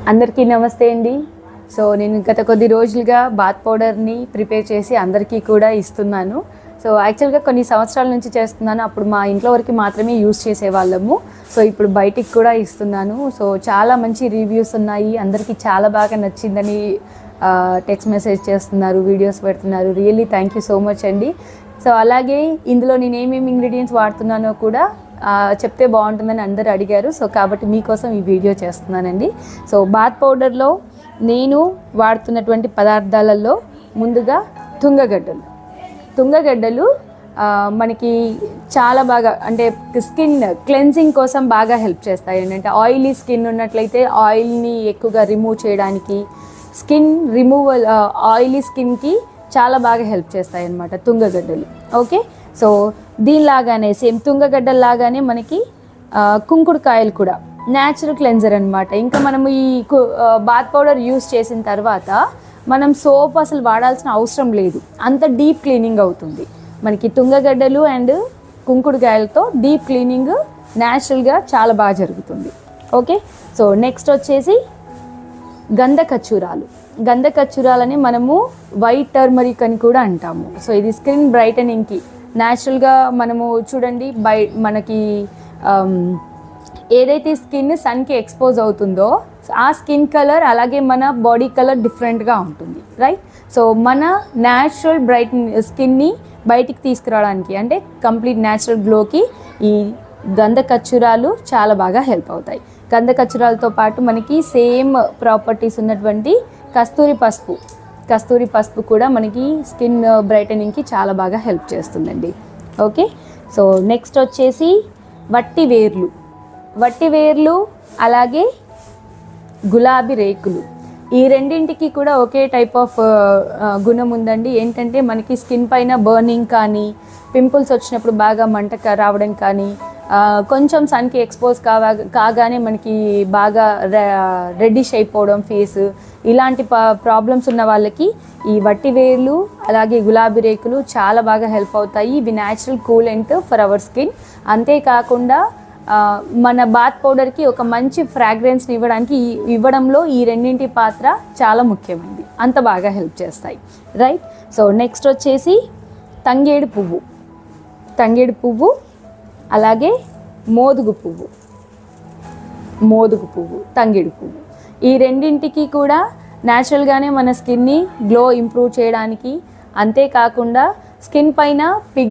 అందరికీ నమస్తే అండి. సో నేను గత కొద్ది రోజులుగా బాత్ పౌడర్ని ప్రిపేర్ చేసి అందరికీ కూడా ఇస్తున్నాను. సో యాక్చువల్గా కొన్ని సంవత్సరాల నుంచి చేస్తున్నాను. అప్పుడు మా ఇంట్లో వరకు మాత్రమే యూస్ చేసేవాళ్ళము. సో ఇప్పుడు బయటికి కూడా ఇస్తున్నాను. సో చాలా మంచి రివ్యూస్ ఉన్నాయి. అందరికీ చాలా బాగా నచ్చిందని టెక్స్ట్ మెసేజ్ చేస్తున్నారు, వీడియోస్ పెడుతున్నారు. Really thank you so much అండి. సో అలాగే ఇందులో నేను ఏమేమి ఇంగ్రీడియంట్స్ వాడుతున్నానో కూడా చెప్తే బాగుంటుందని అందరూ అడిగారు. సో కాబట్టి మీకోసం ఈ వీడియో చేస్తున్నానండి. సో బాత్ పౌడర్లో నేను వాడుతున్నటువంటి పదార్థాలలో ముందుగా తుంగగడ్డలు మనకి చాలా బాగా అంటే స్కిన్ క్లెన్జింగ్ కోసం బాగా హెల్ప్ చేస్తాయి. ఏంటంటే ఆయిలీ స్కిన్ ఉన్నట్లయితే ఆయిల్ని ఎక్కువగా రిమూవ్ చేయడానికి, స్కిన్ రిమూవల్ ఆయిలీ స్కిన్కి చాలా బాగా హెల్ప్ చేస్తాయి అన్నమాట తుంగగడ్డలు. ఓకే, సో దీనిలాగానే సేమ్ తుంగగడ్డల్లాగానే మనకి కుంకుడుకాయలు కూడా న్యాచురల్ క్లెన్జర్ అనమాట. ఇంకా మనము ఈ బాత్ పౌడర్ యూస్ చేసిన తర్వాత మనం సోప్ అసలు వాడాల్సిన అవసరం లేదు, అంత డీప్ క్లీనింగ్ అవుతుంది మనకి. తుంగగడ్డలు అండ్ కుంకుడుకాయలతో డీప్ క్లీనింగ్ న్యాచురల్గా చాలా బాగా జరుగుతుంది. ఓకే, సో నెక్స్ట్ వచ్చేసి గంధకచ్చూరాలని మనము వైట్ టర్మరిక్ అని కూడా అంటాము. సో ఇది స్కిన్ బ్రైటనింగ్కి న్యాచురల్గా మనము చూడండి, మనకి ఏదైతే స్కిన్ సన్కి ఎక్స్పోజ్ అవుతుందో ఆ స్కిన్ కలర్ అలాగే మన బాడీ కలర్ డిఫరెంట్గా ఉంటుంది, రైట్? సో మన న్యాచురల్ స్కిన్ని బయటికి తీసుకురావడానికి అంటే కంప్లీట్ న్యాచురల్ గ్లోకి ఈ గంధకచ్చూరాలు చాలా బాగా హెల్ప్ అవుతాయి. గంధకచ్చూరాలతో పాటు మనకి సేమ్ ప్రాపర్టీస్ ఉన్నటువంటి కస్తూరి పసుపు కూడా మనకి స్కిన్ బ్రైటనింగ్కి చాలా బాగా హెల్ప్ చేస్తుందండి. ఓకే, సో నెక్స్ట్ వచ్చేసి వట్టి వేర్లు అలాగే గులాబీ రేకులు. ఈ రెండింటికి కూడా ఒకే టైప్ ఆఫ్ గుణం ఉందండి. ఏంటంటే మనకి స్కిన్ పైన బర్నింగ్ కానీ, పింపుల్స్ వచ్చినప్పుడు బాగా మంట రావడం కానీ, కొంచెం సన్కి ఎక్స్పోజ్ కాగానే మనకి బాగా రెడ్డిష్ అయిపోవడం ఫేస్, ఇలాంటి ప్రాబ్లమ్స్ ఉన్న వాళ్ళకి ఈ వట్టి వేర్లు అలాగే గులాబీ రేకులు చాలా బాగా హెల్ప్ అవుతాయి. ఇవి natural coolant for our skin. అంతేకాకుండా మన బాత్ పౌడర్కి ఒక మంచి ఫ్రాగ్రెన్స్ని ఇవ్వడంలో ఈ రెండింటి పాత్ర చాలా ముఖ్యమైనది, అంత బాగా హెల్ప్ చేస్తాయి, రైట్? సో నెక్స్ట్ వచ్చేసి తంగేడు పువ్వు అలాగే మోదుగు పువ్వు, తంగేడు పువ్వు. ఈ రెండింటికి కూడా న్యాచురల్గానే మన స్కిన్ని గ్లో ఇంప్రూవ్ చేయడానికి, అంతేకాకుండా స్కిన్ పైన